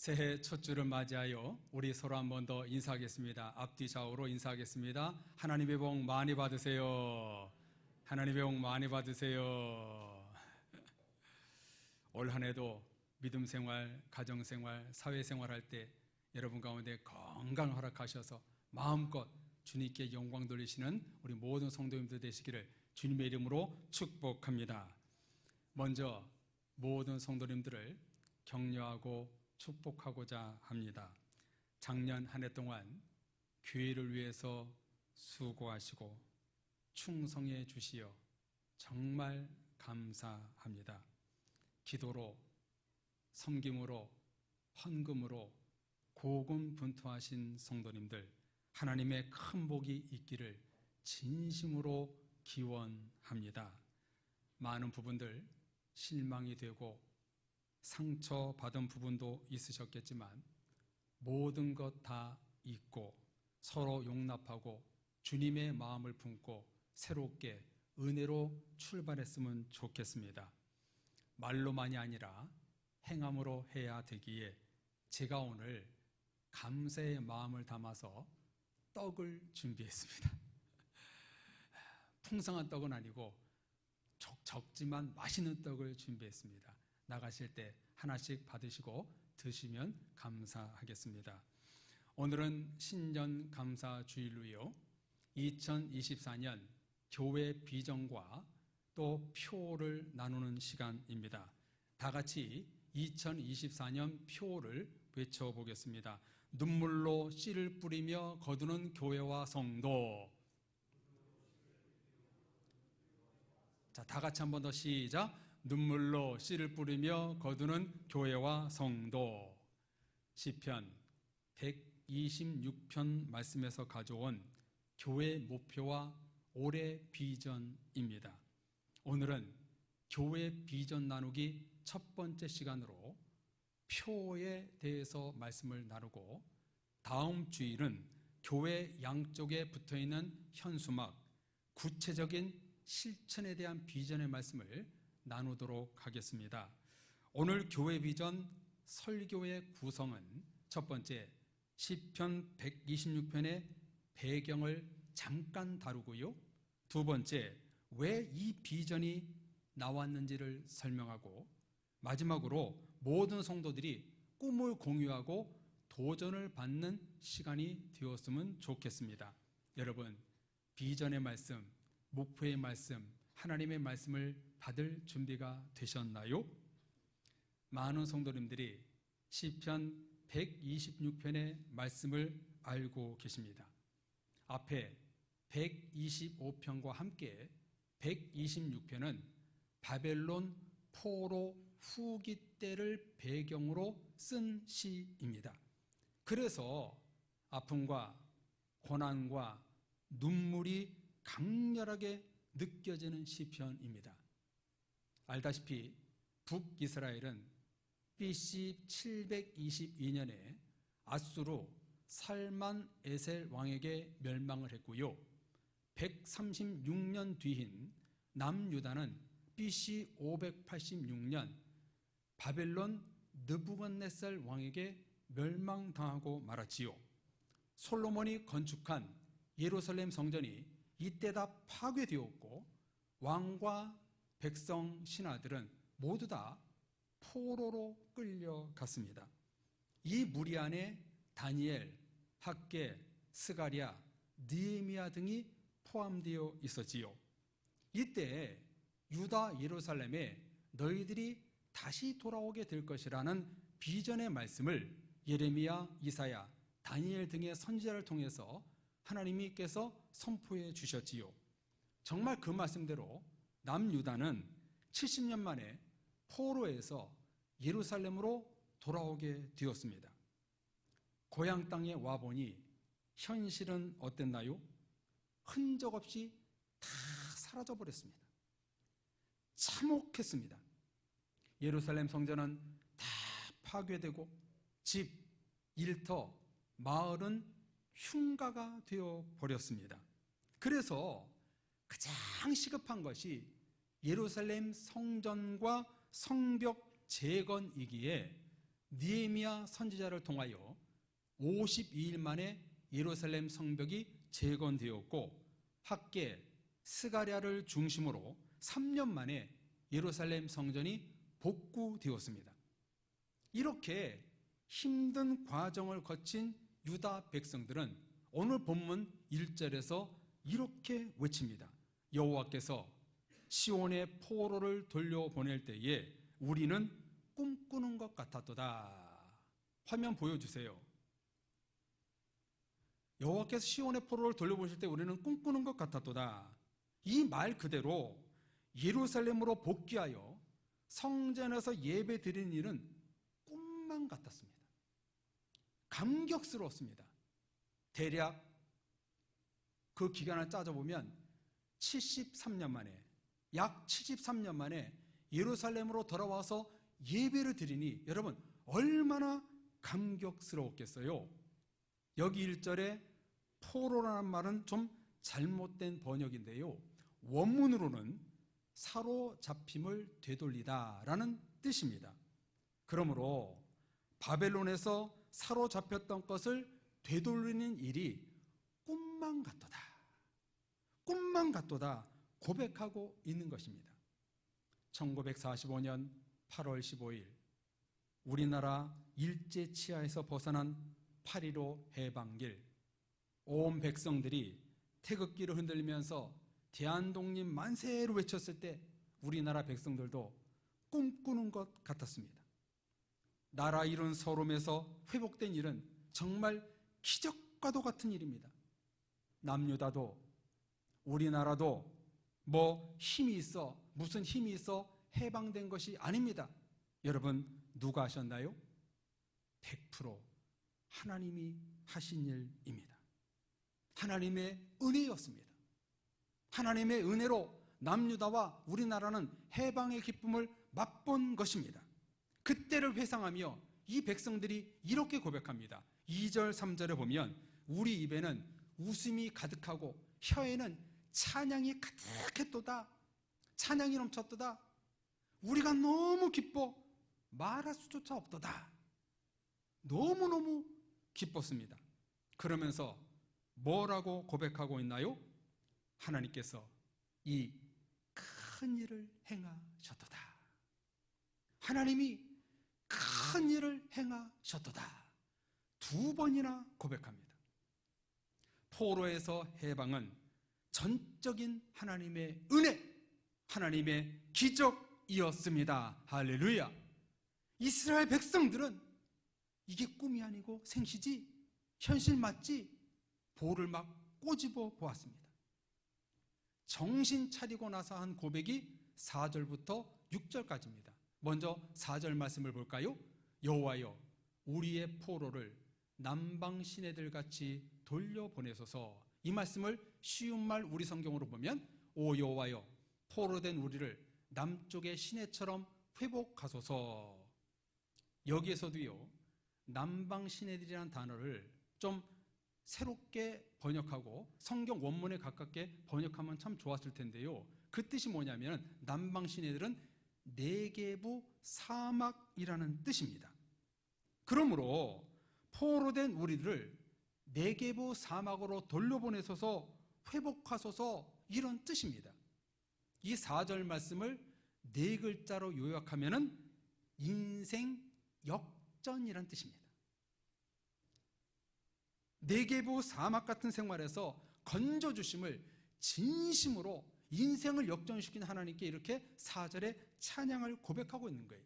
새해 첫 주를 맞이하여 우리 서로 한 번 더 인사하겠습니다. 앞뒤 좌우로 인사하겠습니다. 하나님의 복 많이 받으세요. 하나님의 복 많이 받으세요. 올 한 해도 믿음 생활, 가정 생활, 사회 생활할 때 여러분 가운데 건강 허락하셔서 마음껏 주님께 영광 돌리시는 우리 모든 성도님들 되시기를 주님의 이름으로 축복합니다. 먼저 모든 성도님들을 격려하고 축복하고자 합니다. 작년 한 해 동안 교회를 위해서 수고하시고 충성해 주시어 정말 감사합니다. 기도로, 섬김으로, 헌금으로 고군분투하신 성도님들, 하나님의 큰 복이 있기를 진심으로 기원합니다. 많은 부분들 실망이 되고 상처받은 부분도 있으셨겠지만 모든 것 다 잊고 서로 용납하고 주님의 마음을 품고 새롭게 은혜로 출발했으면 좋겠습니다. 말로만이 아니라 행함으로 해야 되기에 제가 오늘 감사의 마음을 담아서 떡을 준비했습니다. 풍성한 떡은 아니고 적지만 맛있는 떡을 준비했습니다. 나가실 때 하나씩 받으시고 드시면 감사하겠습니다. 오늘은 신년 감사 주일로요, 2024년 교회 비전과 또 표를 나누는 시간입니다. 다 같이 2024년 표를 외쳐보겠습니다. 눈물로 씨를 뿌리며 거두는 교회와 성도. 자, 다 같이 한 번 더 시작. 눈물로 씨를 뿌리며 거두는 교회와 성도. 시편 126편 말씀에서 가져온 교회 목표와 올해 비전입니다. 오늘은 교회 비전 나누기 첫 번째 시간으로 표에 대해서 말씀을 나누고, 다음 주일은 교회 양쪽에 붙어있는 현수막, 구체적인 실천에 대한 비전의 말씀을 나누도록 하겠습니다. 오늘 교회 비전 설교의 구성은 첫 번째, 시편 126편의 배경을 잠깐 다루고요, 두 번째, 왜 이 비전이 나왔는지를 설명하고, 마지막으로 모든 성도들이 꿈을 공유하고 도전을 받는 시간이 되었으면 좋겠습니다. 여러분, 비전의 말씀, 목표의 말씀, 하나님의 말씀을 받을 준비가 되셨나요? 많은 성도님들이 시편 126편의 말씀을 알고 계십니다. 앞에 125편과 함께 126편은 바벨론 포로 후기 때를 배경으로 쓴 시입니다. 그래서 아픔과 고난과 눈물이 강렬하게 느껴지는 시편입니다. 알다시피 북이스라엘은 BC 722년에 아수르 살만 에셀 왕에게 멸망을 했고요, 136년 뒤인 남유다는 BC 586년 바벨론 느부갓네살 왕에게 멸망당하고 말았지요. 솔로몬이 건축한 예루살렘 성전이 이때 다 파괴되었고, 왕과 백성 신하들은 모두 다 포로로 끌려갔습니다. 이 무리 안에 다니엘, 학개, 스가랴, 느헤미야 등이 포함되어 있었지요. 이때 유다 예루살렘에 너희들이 다시 돌아오게 될 것이라는 비전의 말씀을 예레미야, 이사야, 다니엘 등의 선지자를 통해서 하나님께서 선포해 주셨지요. 정말 그 말씀대로 남유다는 70년 만에 포로에서 예루살렘으로 돌아오게 되었습니다. 고향 땅에 와보니 현실은 어땠나요? 흔적 없이 다 사라져버렸습니다. 참혹했습니다. 예루살렘 성전은 다 파괴되고 집, 일터, 마을은 흉가가 되어버렸습니다. 그래서 가장 시급한 것이 예루살렘 성전과 성벽 재건이기에 느헤미야 선지자를 통하여 52일 만에 예루살렘 성벽이 재건되었고 학계 스가랴를 중심으로 3년 만에 예루살렘 성전이 복구되었습니다. 이렇게 힘든 과정을 거친 유다 백성들은 오늘 본문 1절에서 이렇게 외칩니다. 여호와께서 시온의 포로를 돌려보낼 때에 우리는 꿈꾸는 것 같았도다. 화면 보여주세요. 여호와께서 시온의 포로를 돌려보실 때 우리는 꿈꾸는 것 같았도다. 이 말 그대로 예루살렘으로 복귀하여 성전에서 예배 드리는 일은 꿈만 같았습니다. 감격스러웠습니다. 대략 그 기간을 따져보면 73년 만에, 약 73년 만에 예루살렘으로 돌아와서 예배를 드리니 여러분 얼마나 감격스러웠겠어요. 여기 1절에 포로라는 말은 좀 잘못된 번역인데요, 원문으로는 사로잡힘을 되돌리다 라는 뜻입니다. 그러므로 바벨론에서 사로잡혔던 것을 되돌리는 일이 꿈만 같도다, 꿈만 같도다 고백하고 있는 것입니다. 1945년 8월 15일 우리나라 일제 치하에서 벗어난 8.15 해방길, 온 백성들이 태극기를 흔들면서 대한독립 만세를 외쳤을 때 우리나라 백성들도 꿈꾸는 것 같았습니다. 나라 잃은 서름에서 회복된 일은 정말 기적과도 같은 일입니다. 남유다도 우리나라도 힘이 있어, 무슨 힘이 있어 해방된 것이 아닙니다. 여러분 누가 하셨나요? 100% 하나님이 하신 일입니다. 하나님의 은혜였습니다. 하나님의 은혜로 남유다와 우리나라는 해방의 기쁨을 맛본 것입니다. 그때를 회상하며 이 백성들이 이렇게 고백합니다. 2절 3절에 보면 우리 입에는 웃음이 가득하고 혀에는 찬양이 가득했도다. 찬양이 넘쳤도다. 우리가 너무 기뻐 말할 수조차 없도다. 너무너무 기뻤습니다. 그러면서 뭐라고 고백하고 있나요? 하나님께서 이 큰 일을 행하셨도다. 하나님이 큰 일을 행하셨도다. 2번이나 고백합니다. 포로에서 해방은 전적인 하나님의 은혜, 하나님의 기적이었습니다. 할렐루야. 이스라엘 백성들은 이게 꿈이 아니고 생시지, 현실 맞지? 볼을 막 꼬집어 보았습니다. 정신 차리고 나서 한 고백이 4절부터 6절까지입니다. 먼저 4절 말씀을 볼까요? 여호와여 우리의 포로를 남방 시내들 같이 돌려보내소서. 이 말씀을 쉬운 말 우리 성경으로 보면 오 여호와여 포로된 우리를 남쪽의 시내처럼 회복하소서. 여기에서도요 남방 시내들이라는 단어를 좀 새롭게 번역하고 성경 원문에 가깝게 번역하면 참 좋았을 텐데요, 그 뜻이 뭐냐면 남방 시내들은 네게부 사막이라는 뜻입니다. 그러므로 포로된 우리들을 네게부 사막으로 돌려보내소서, 회복하소서, 이런 뜻입니다. 이 4절 말씀을 4글자로 요약하면 인생 역전이란 뜻입니다. 네게부 사막 같은 생활에서 건져주심을 진심으로 인생을 역전시킨 하나님께 이렇게 4절에 찬양을 고백하고 있는 거예요.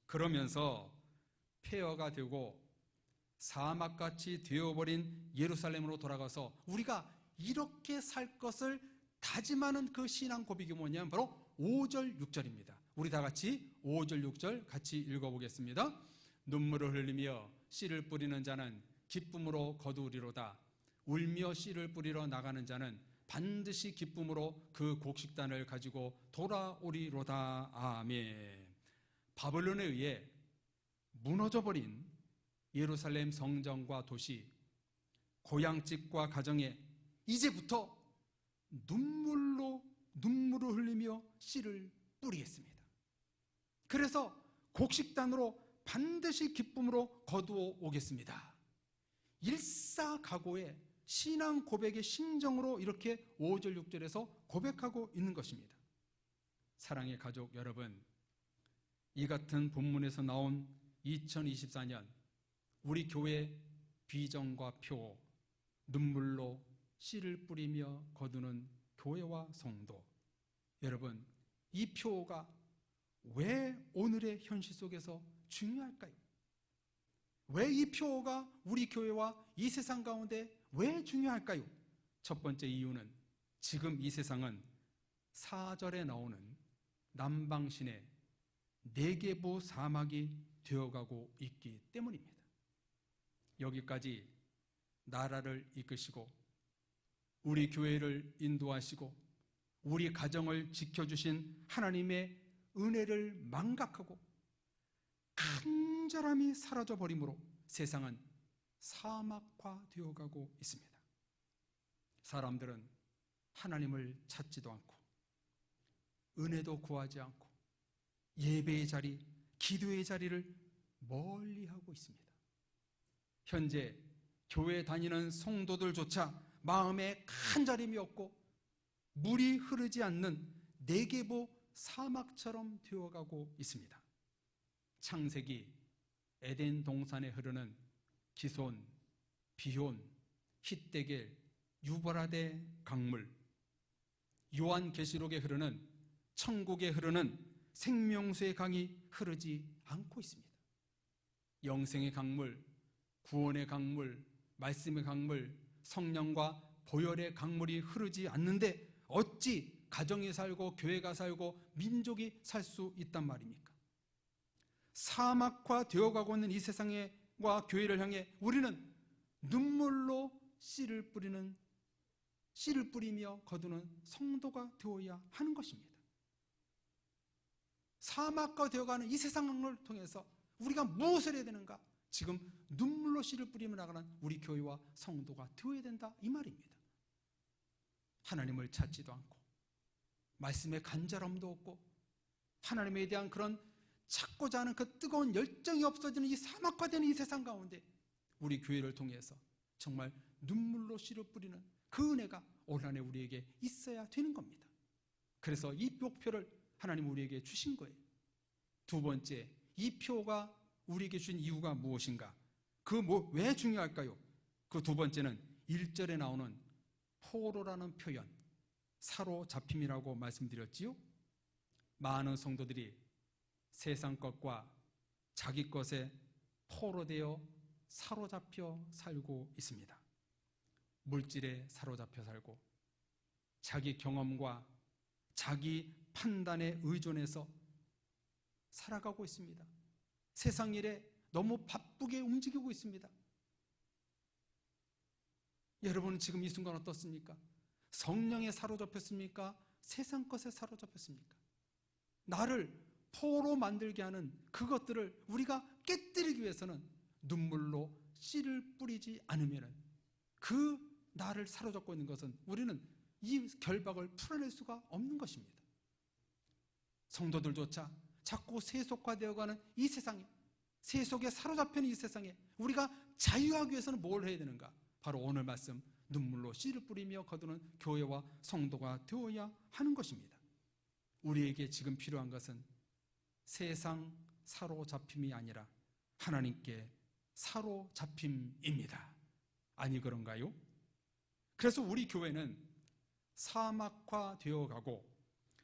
그러면서 폐허가 되고 사막같이 되어버린 예루살렘으로 돌아가서 우리가 이렇게 살 것을 다짐하는 그 신앙 고백이 뭐냐면 바로 5절 6절입니다. 우리 다 같이 5절 6절 같이 읽어보겠습니다. 눈물을 흘리며 씨를 뿌리는 자는 기쁨으로 거두리로다. 울며 씨를 뿌리러 나가는 자는 반드시 기쁨으로 그 곡식단을 가지고 돌아오리로다. 아멘. 바벨론에 의해 무너져버린 예루살렘 성전과 도시, 고향집과 가정에 이제부터 눈물을 흘리며 씨를 뿌리겠습니다. 그래서 곡식단으로 반드시 기쁨으로 거두어 오겠습니다. 일사각오의 신앙 고백의 심정으로 이렇게 5절 6절에서 고백하고 있는 것입니다. 사랑의 가족 여러분, 이 같은 본문에서 나온 2024년 우리 교회 비전과 표, 눈물로 씨를 뿌리며 거두는 교회와 성도, 여러분, 이 표가 왜 오늘의 현실 속에서 중요할까요? 왜 이 표가 우리 교회와 이 세상 가운데 왜 중요할까요? 첫 번째 이유는 지금 이 세상은 4절에 나오는 남방신의 네게부 사막이 되어가고 있기 때문입니다. 여기까지 나라를 이끄시고 우리 교회를 인도하시고 우리 가정을 지켜주신 하나님의 은혜를 망각하고 간절함이 사라져버리므로 세상은 사막화 되어가고 있습니다. 사람들은 하나님을 찾지도 않고 은혜도 구하지 않고 예배의 자리, 기도의 자리를 멀리하고 있습니다. 현재 교회 다니는 성도들조차 마음에 간절함이 없고 물이 흐르지 않는 네게부 사막처럼 되어가고 있습니다. 창세기 에덴 동산에 흐르는 기손, 비혼, hit데겔, 유브라데 강물, 요한계시록에 흐르는 천국에 흐르는 생명수의 강이 흐르지 않고 있습니다. 영생의 강물, 구원의 강물, 말씀의 강물, 성령과 보혈의 강물이 흐르지 않는데 어찌 가정이 살고 교회가 살고 민족이 살 수 있단 말입니까? 사막화 되어가고 있는 이 세상과 교회를 향해 우리는 눈물로 씨를 뿌리며 거두는 성도가 되어야 하는 것입니다. 사막화 되어가는 이 세상을 통해서 우리가 무엇을 해야 되는가? 지금 눈물로 씨를 뿌리며 나가는 우리 교회와 성도가 되어야 된다, 이 말입니다. 하나님을 찾지도 않고 말씀에 간절함도 없고 하나님에 대한 그런 찾고자 하는 그 뜨거운 열정이 없어지는 이 사막화되는 이 세상 가운데 우리 교회를 통해서 정말 눈물로 씨를 뿌리는 그 은혜가 올 한해 우리에게 있어야 되는 겁니다. 그래서 이 목표를 하나님 우리에게 주신 거예요. 두 번째, 이 표가 우리에게 주신 이유가 무엇인가? 왜 중요할까요? 그 두 번째는 1절에 나오는 포로라는 표현, 사로잡힘이라고 말씀드렸지요. 많은 성도들이 세상 것과 자기 것에 포로되어 사로잡혀 살고 있습니다. 물질에 사로잡혀 살고 자기 경험과 자기 판단에 의존해서 살아가고 있습니다. 세상 일에 너무 바쁘게 움직이고 있습니다. 여러분은 지금 이 순간 어떻습니까? 성령에 사로잡혔습니까? 세상 것에 사로잡혔습니까? 나를 포로 만들게 하는 그것들을 우리가 깨뜨리기 위해서는 눈물로 씨를 뿌리지 않으면 그 나를 사로잡고 있는 것은 우리는 이 결박을 풀어낼 수가 없는 것입니다. 성도들조차 자꾸 세속화되어가는 이 세상에, 세속에 사로잡히는 이 세상에 우리가 자유하기 위해서는 뭘 해야 되는가? 바로 오늘 말씀 눈물로 씨를 뿌리며 거두는 교회와 성도가 되어야 하는 것입니다. 우리에게 지금 필요한 것은 세상 사로잡힘이 아니라 하나님께 사로잡힘입니다. 아니 그런가요? 그래서 우리 교회는 사막화 되어가고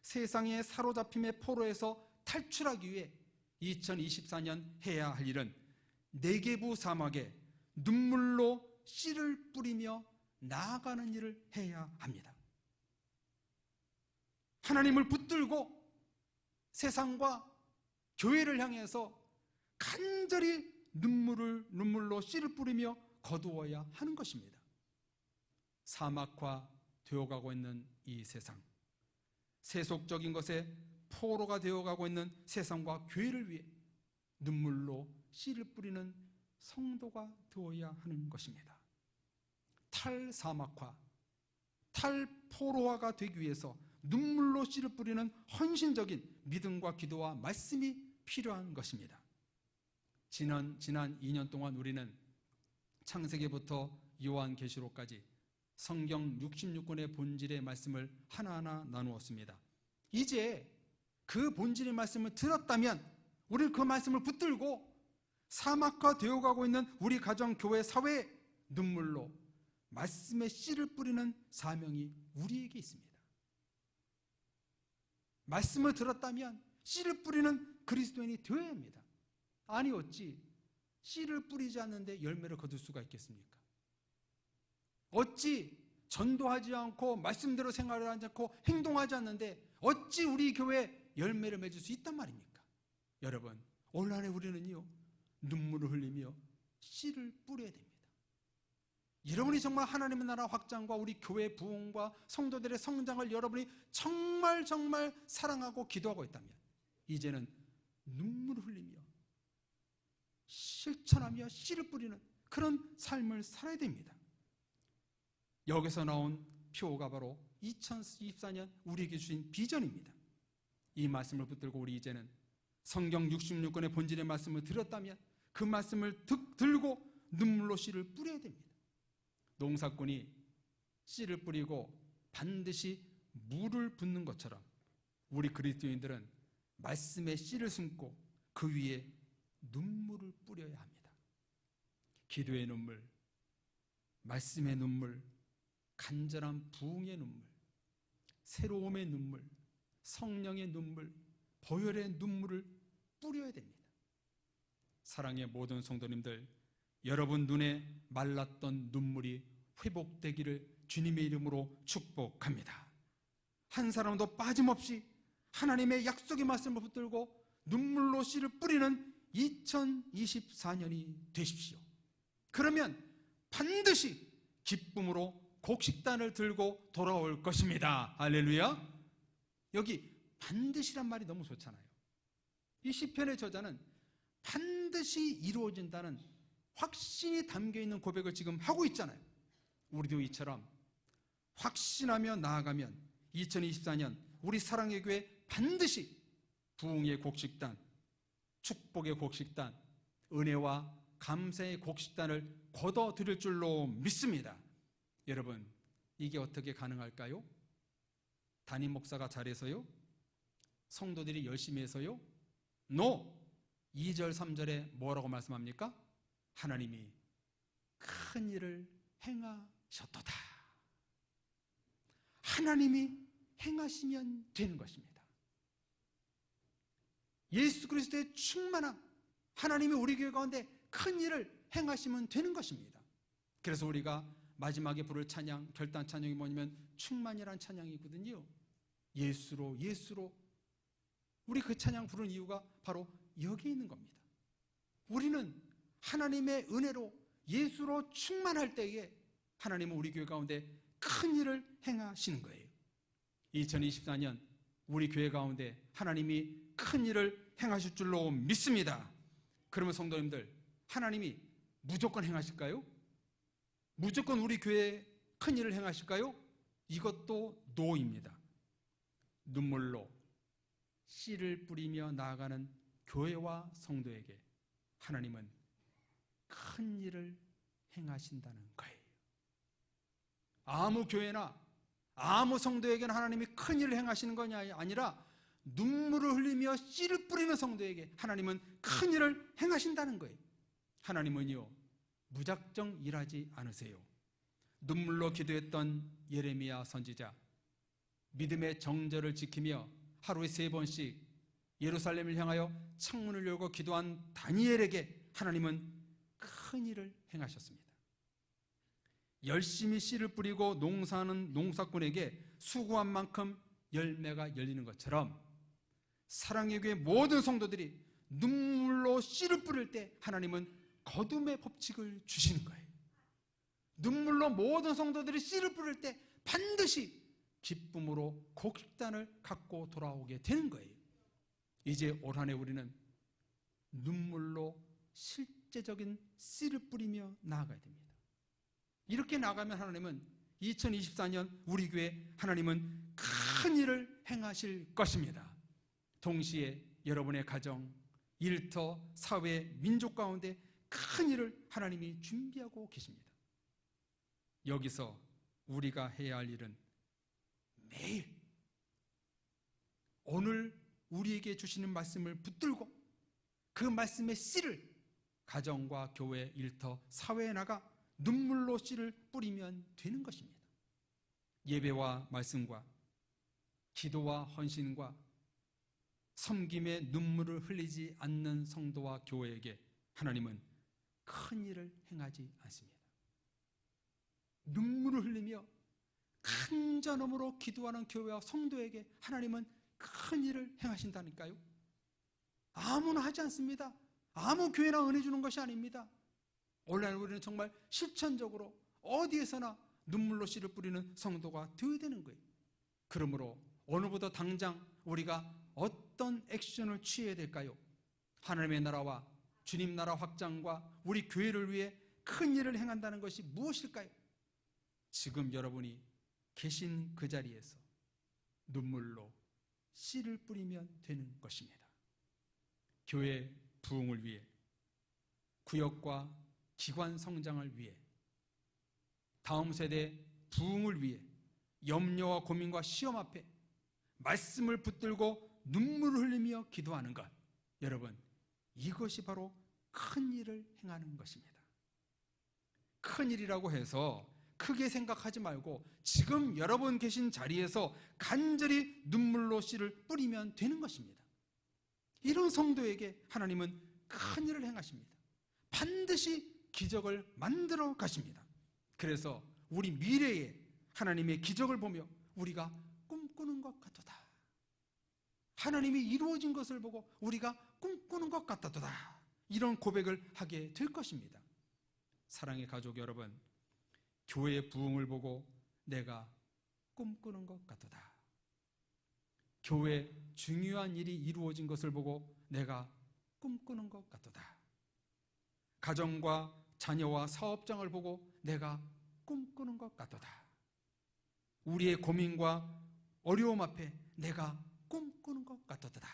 세상의 사로잡힘의 포로에서 탈출하기 위해 2024년 해야 할 일은 네게부 사막에 눈물로 씨를 뿌리며 나아가는 일을 해야 합니다. 하나님을 붙들고 세상과 교회를 향해서 간절히 눈물로 씨를 뿌리며 거두어야 하는 것입니다. 사막화 되어가고 있는 이 세상, 세속적인 것에 포로가 되어가고 있는 세상과 교회를 위해 눈물로 씨를 뿌리는 성도가 되어야 하는 것입니다. 탈사막화, 탈포로화가 되기 위해서 눈물로 씨를 뿌리는 헌신적인 믿음과 기도와 말씀이 필요한 것입니다. 지난 2년 동안 우리는 창세기부터 요한계시록까지 성경 66권의 본질의 말씀을 하나하나 나누었습니다. 이제 그 본질의 말씀을 들었다면 우리는 그 말씀을 붙들고 사막화 되어가고 있는 우리 가정, 교회, 사회에 눈물로 말씀의 씨를 뿌리는 사명이 우리에게 있습니다. 말씀을 들었다면 씨를 뿌리는 그리스도인이 되어야 합니다. 아니 어찌 씨를 뿌리지 않는데 열매를 거둘 수가 있겠습니까? 어찌 전도하지 않고 말씀대로 생활하지 않고 행동하지 않는데 어찌 우리 교회에 열매를 맺을 수 있단 말입니까? 여러분, 오늘날에 우리는요 눈물을 흘리며 씨를 뿌려야 됩니다. 여러분이 정말 하나님의 나라 확장과 우리 교회 부흥과 성도들의 성장을 여러분이 정말 사랑하고 기도하고 있다면 이제는 눈물을 흘리며 실천하며 씨를 뿌리는 그런 삶을 살아야 됩니다. 여기서 나온 표가 바로 2024년 우리에게 주신 비전입니다. 이 말씀을 붙들고 우리 이제는 성경 66권의 본질의 말씀을 들었다면 그 말씀을 들고 눈물로 씨를 뿌려야 됩니다. 농사꾼이 씨를 뿌리고 반드시 물을 붓는 것처럼 우리 그리스도인들은 말씀의 씨를 심고 그 위에 눈물을 뿌려야 합니다. 기도의 눈물, 말씀의 눈물, 간절한 부흥의 눈물, 새로움의 눈물, 성령의 눈물, 보혈의 눈물을 뿌려야 됩니다. 사랑의 모든 성도님들, 여러분 눈에 말랐던 눈물이 회복되기를 주님의 이름으로 축복합니다. 한 사람도 빠짐없이 하나님의 약속의 말씀을 붙들고 눈물로 씨를 뿌리는 2024년이 되십시오. 그러면 반드시 기쁨으로 곡식단을 들고 돌아올 것입니다. 할렐루야. 여기 반드시란 말이 너무 좋잖아요. 이 시편의 저자는 반드시 이루어진다는 확신이 담겨있는 고백을 지금 하고 있잖아요. 우리도 이처럼 확신하며 나아가면 2024년 우리 사랑의 교회 반드시 부흥의 곡식단, 축복의 곡식단, 은혜와 감사의 곡식단을 거둬들일 줄로 믿습니다. 여러분, 이게 어떻게 가능할까요? 담임 목사가 잘해서요? 성도들이 열심히 해서요? No! 2절 3절에 뭐라고 말씀합니까? 하나님이 큰 일을 행하셨도다. 하나님이 행하시면 되는 것입니다. 예수 그리스도의 충만함, 하나님이 우리 교회 가운데 큰 일을 행하시면 되는 것입니다. 그래서 우리가 마지막에 부를 찬양, 결단 찬양이 뭐냐면 충만이라는 찬양이거든요. 예수로 우리 그 찬양 부르는 이유가 바로 여기 있는 겁니다. 우리는 하나님의 은혜로 예수로 충만할 때에 하나님은 우리 교회 가운데 큰 일을 행하시는 거예요. 2024년 우리 교회 가운데 하나님이 큰 일을 행하실 줄로 믿습니다. 그러면 성도님들, 하나님이 무조건 행하실까요? 무조건 우리 교회에 큰 일을 행하실까요? 이것도 노입니다. 눈물로 씨를 뿌리며 나아가는 교회와 성도에게 하나님은 큰 일을 행하신다는 거예요. 아무 교회나 아무 성도에게는 하나님이 큰 일을 행하시는 것이 아니라 눈물을 흘리며 씨를 뿌리는 성도에게 하나님은 큰 일을 행하신다는 거예요. 하나님은요, 무작정 일하지 않으세요. 눈물로 기도했던 예레미야 선지자, 믿음의 정절을 지키며 하루에 3번씩 예루살렘을 향하여 창문을 열고 기도한 다니엘에게 하나님은 큰 일을 행하셨습니다. 열심히 씨를 뿌리고 농사하는 농사꾼에게 수고한 만큼 열매가 열리는 것처럼 사랑의 교회 모든 성도들이 눈물로 씨를 뿌릴 때 하나님은 거둠의 법칙을 주시는 거예요. 눈물로 모든 성도들이 씨를 뿌릴 때 반드시 기쁨으로 곡식단을 갖고 돌아오게 되는 거예요. 이제 올 한 해 우리는 눈물로 실제적인 씨를 뿌리며 나아가야 됩니다. 이렇게 나가면 하나님은 2024년 우리 교회 하나님은 큰 일을 행하실 것입니다. 동시에 여러분의 가정, 일터, 사회, 민족 가운데 큰 일을 하나님이 준비하고 계십니다. 여기서 우리가 해야 할 일은 매일 오늘 우리에게 주시는 말씀을 붙들고 그 말씀의 씨를 가정과 교회, 일터, 사회에 나가 눈물로 씨를 뿌리면 되는 것입니다. 예배와 말씀과 기도와 헌신과 섬김에 눈물을 흘리지 않는 성도와 교회에게 하나님은 큰 일을 행하지 않습니다. 눈물을 흘리며 간절함으로 기도하는 교회와 성도에게 하나님은 큰 일을 행하신다니까요. 아무나 하지 않습니다. 아무 교회나 은혜 주는 것이 아닙니다. 오늘 우리는 정말 실천적으로 어디에서나 눈물로 씨를 뿌리는 성도가 되어야 되는 거예요. 그러므로 오늘부터 당장 우리가 어떤 액션을 취해야 될까요? 하나님의 나라와 주님 나라 확장과 우리 교회를 위해 큰 일을 행한다는 것이 무엇일까요? 지금 여러분이 계신 그 자리에서 눈물로 씨를 뿌리면 되는 것입니다. 교회 부흥을 위해, 구역과 기관 성장을 위해, 다음 세대 부흥을 위해 염려와 고민과 시험 앞에 말씀을 붙들고 눈물을 흘리며 기도하는 것, 여러분, 이것이 바로 큰 일을 행하는 것입니다. 큰 일이라고 해서 크게 생각하지 말고 지금 여러분 계신 자리에서 간절히 눈물로 씨를 뿌리면 되는 것입니다. 이런 성도에게 하나님은 큰 일을 행하십니다. 반드시 기적을 만들어 가십니다. 그래서 우리 미래에 하나님의 기적을 보며 우리가 꿈꾸는 것 같도다. 하나님이 이루어진 것을 보고 우리가 꿈꾸는 것 같도다. 이런 고백을 하게 될 것입니다. 사랑의 가족 여러분, 교회의 부흥을 보고 내가 꿈꾸는 것 같도다. 교회 중요한 일이 이루어진 것을 보고 내가 꿈꾸는 것 같도다. 가정과 자녀와 사업장을 보고 내가 꿈꾸는 것 같도다. 우리의 고민과 어려움 앞에 내가 꿈꾸는 것 같도다.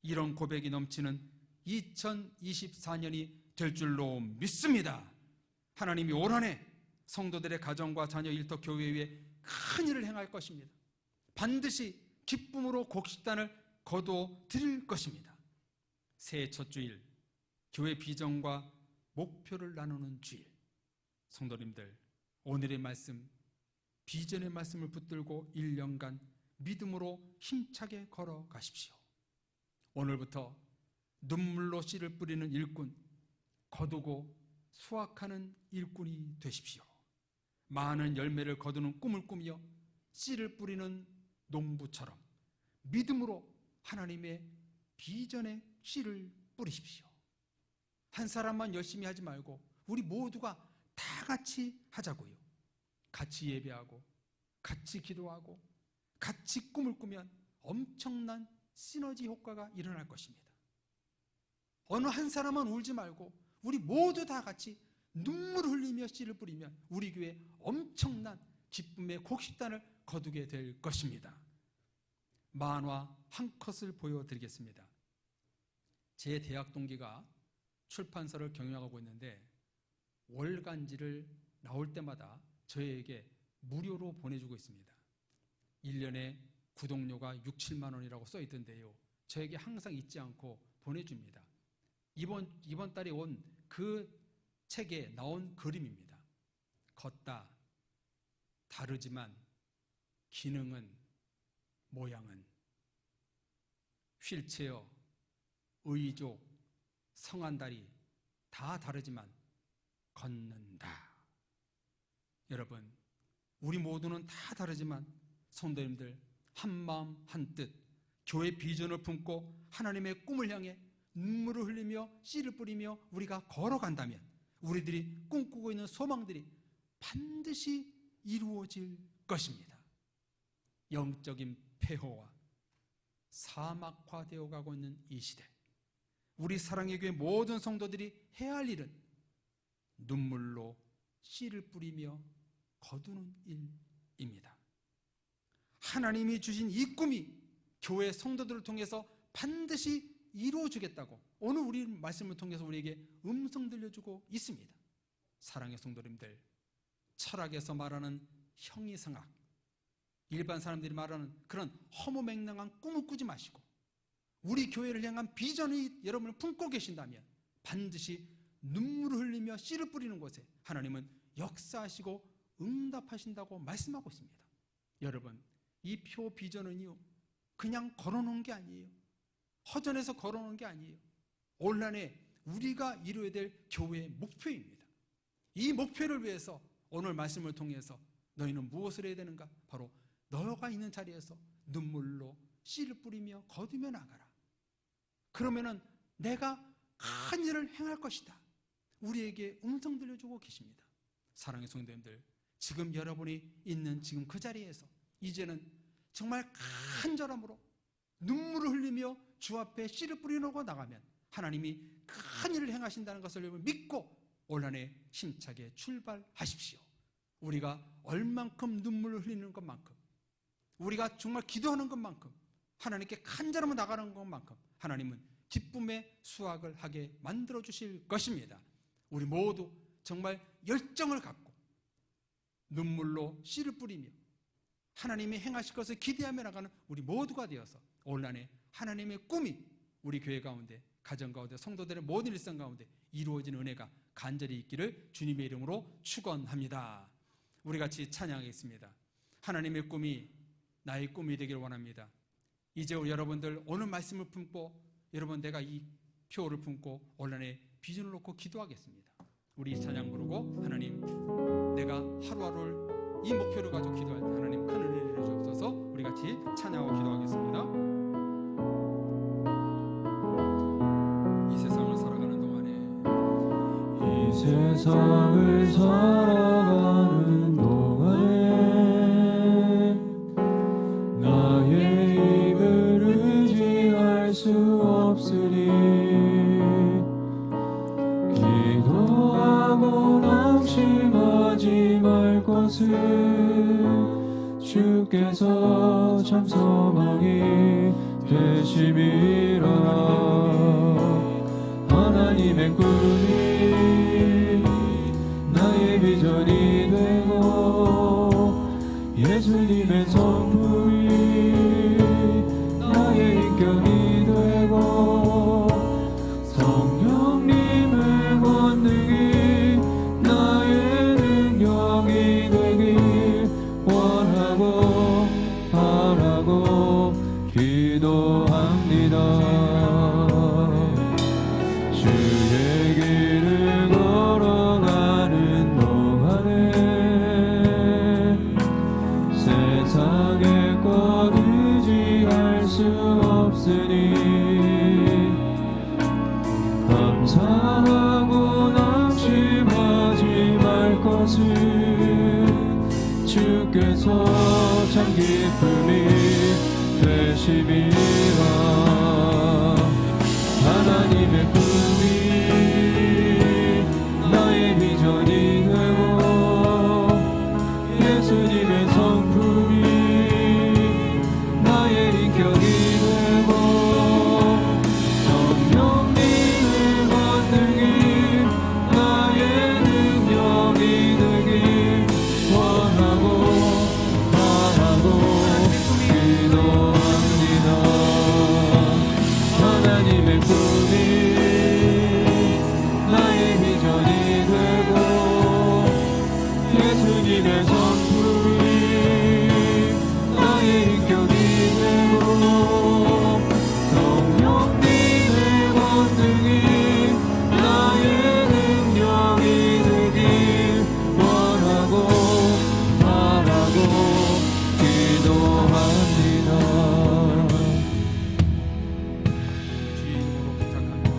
이런 고백이 넘치는 2024년이 될 줄로 믿습니다. 하나님이 올 한 해 성도들의 가정과 자녀, 일터, 교회 위에 큰 일을 행할 것입니다. 반드시 기쁨으로 곡식단을 거두어 드릴 것입니다. 새해 첫 주일, 교회 비전과 목표를 나누는 주일, 성도님들 오늘의 말씀, 비전의 말씀을 붙들고 1년간 믿음으로 힘차게 걸어가십시오. 오늘부터 눈물로 씨를 뿌리는 일꾼, 거두고 수확하는 일꾼이 되십시오. 많은 열매를 거두는 꿈을 꾸며 씨를 뿌리는 농부처럼 믿음으로 하나님의 비전에 씨를 뿌리십시오. 한 사람만 열심히 하지 말고 우리 모두가 다 같이 하자고요. 같이 예배하고 같이 기도하고 같이 꿈을 꾸면 엄청난 시너지 효과가 일어날 것입니다. 어느 한 사람만 울지 말고 우리 모두 다 같이 눈물을 흘리며 씨를 뿌리면 우리 교회에 엄청난 기쁨의 곡식단을 거두게 될 것입니다. 만화 한 컷을 보여드리겠습니다. 제 대학 동기가 출판사를 경영하고 있는데 월간지를 나올 때마다 저에게 무료로 보내주고 있습니다. 1년에 구독료가 6, 7만 원이라고 써 있던데요. 저에게 항상 잊지 않고 보내줍니다. 이번 달에 온 그 책에 나온 그림입니다. 걷다, 다르지만 기능은, 모양은, 휠체어, 의족, 성한다리 다 다르지만 걷는다. 여러분, 우리 모두는 다 다르지만 성도님들 한마음 한뜻 교회 비전을 품고 하나님의 꿈을 향해 눈물을 흘리며 씨를 뿌리며 우리가 걸어간다면 우리들이 꿈꾸고 있는 소망들이 반드시 이루어질 것입니다. 영적인 폐허와 사막화되어 가고 있는 이 시대, 우리 사랑의 교회 모든 성도들이 해야 할 일은 눈물로 씨를 뿌리며 거두는 일입니다. 하나님이 주신 이 꿈이 교회 성도들을 통해서 반드시 이루어주겠다고 오늘 우리 말씀을 통해서 우리에게 음성 들려주고 있습니다. 사랑의 성도님들, 철학에서 말하는 형이상학, 일반 사람들이 말하는 그런 허무맹랑한 꿈을 꾸지 마시고 우리 교회를 향한 비전이 여러분을 품고 계신다면 반드시 눈물을 흘리며 씨를 뿌리는 곳에 하나님은 역사하시고 응답하신다고 말씀하고 있습니다. 여러분, 이 표 비전은요 그냥 걸어놓은 게 아니에요. 허전해서 걸어놓은 게 아니에요. 온란에 우리가 이루어야 될 교회의 목표입니다. 이 목표를 위해서 오늘 말씀을 통해서 너희는 무엇을 해야 되는가? 바로 너가 있는 자리에서 눈물로 씨를 뿌리며 거두며 나가라. 그러면은 내가 큰 일을 행할 것이다. 우리에게 음성 들려주고 계십니다. 사랑의 성도님들, 지금 여러분이 있는 지금 그 자리에서 이제는 정말 간절함으로 눈물을 흘리며 주 앞에 씨를 뿌려놓고 나가면 하나님이 큰 일을 행하신다는 것을 여러분 믿고 올 한 해 힘차게 출발하십시오. 우리가 얼만큼 눈물을 흘리는 것만큼, 우리가 정말 기도하는 것만큼, 하나님께 간절함으로 나가는 것만큼 하나님은 기쁨의 수확을 하게 만들어 주실 것입니다. 우리 모두 정말 열정을 갖고 눈물로 씨를 뿌리며 하나님이 행하실 것을 기대하며 나가는 우리 모두가 되어서 올 한 해 하나님의 꿈이 우리 교회 가운데, 가정 가운데, 성도들의 모든 일상 가운데 이루어지는 은혜가 간절히 있기를 주님의 이름으로 축원합니다. 우리 같이 찬양하겠습니다. 하나님의 꿈이 나의 꿈이 되기를 원합니다. 이제 여러분들 오늘 말씀을 품고 여러분 내가 이 표를 품고 올 한 해 비전을 놓고 기도하겠습니다. 우리 이 찬양 부르고 하나님, 내가 하루하루를 이 목표를 가지고 기도할 때 하나님 큰 은혜를 주옵소서. 우리 같이 찬양하고 기도하겠습니다. 이 세상을 살아가는 동안에 이 세상을 살아가는 동안에 나의 입을 의지할 수 없으니 기도하고 낙심하지 말 것을 주께서 참 소망이 되심이라. 하나님의 꿈이 나의 비전이 되고 예수님의 성품이 나의 인격이 되고 성령님의 권능이 나의 능력이 되길 원하고 바라고 기도합니다. 주의 길을 걸어가는 동안에 세상의 것 의지할 수 없으니 감사하고 낙심하지 말 것을 주께서 참 기쁨이 되심이라. 하나님의 꿈이 나의 비전이 되고 예수님의 성품이 나의 인격이 되고 성령님의 권능이 나의 능력이 되길 원하고 바라고 기도합니다. 하나님의 꿈이 나의 비전이 되고 예수님의 성품이 나의 인격이 되고 성령님의 권능이 나의 능력이 되길 원하고 바라고 기도합니다. 주의 이름으로 부탁합니다.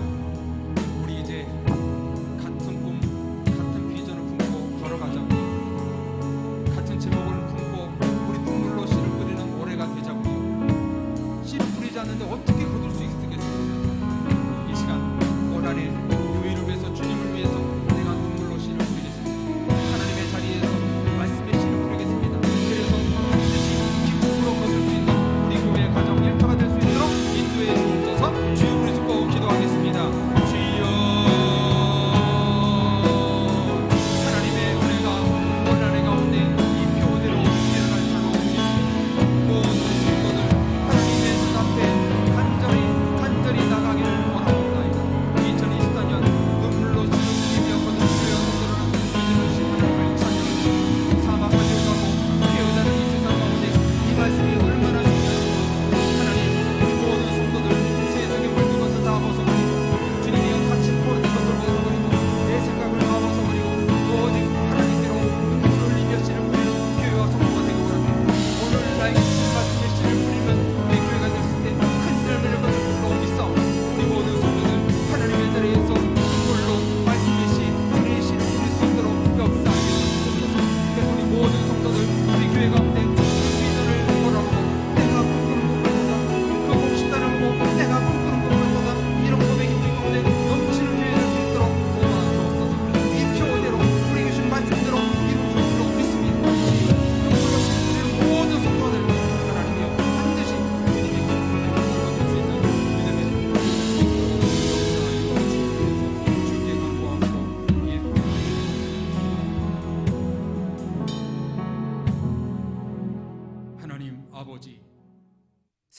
우리 이제 같은 꿈, 같은 비전을 품고 걸어가자.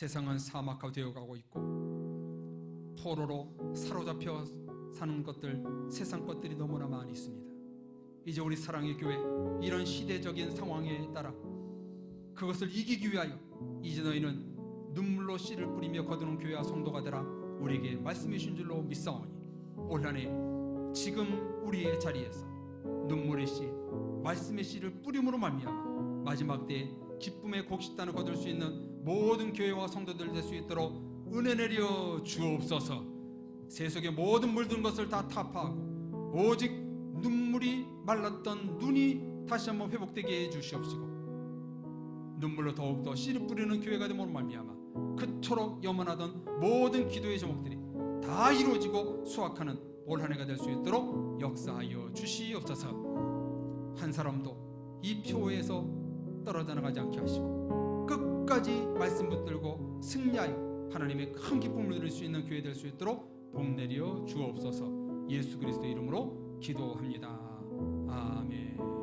세상은 사막화 되어가고 있고 포로로 사로잡혀 사는 것들, 세상 것들이 너무나 많이 있습니다. 이제 우리 사랑의 교회, 이런 시대적인 상황에 따라 그것을 이기기 위하여 이제 너희는 눈물로 씨를 뿌리며 거두는 교회와 성도가 되라 우리에게 말씀해 주신 줄로 믿사오니 올 한 해 지금 우리의 자리에서 눈물의 씨, 말씀의 씨를 뿌림으로 말미암아 마지막 때에 기쁨의 곡식단을 거둘 수 있는 모든 교회와 성도들 될 수 있도록 은혜 내려 주옵소서. 세속의 모든 물든 것을 다 타파하고 오직 눈물이 말랐던 눈이 다시 한번 회복되게 해주시옵시고 눈물로 더욱더 씨를 뿌리는 교회가 됨으로 말미암아 그토록 염원하던 모든 기도의 제목들이 다 이루어지고 수확하는 올 한 해가 될 수 있도록 역사하여 주시옵소서. 한 사람도 이 표에서 떨어져 나가지 않게 하시고 끝까지 말씀 붙들고 승리하여 하나님의 큰 기쁨을 누릴 수 있는 교회 될 수 있도록 복 내려 주옵소서. 예수 그리스도 이름으로 기도합니다. 아멘.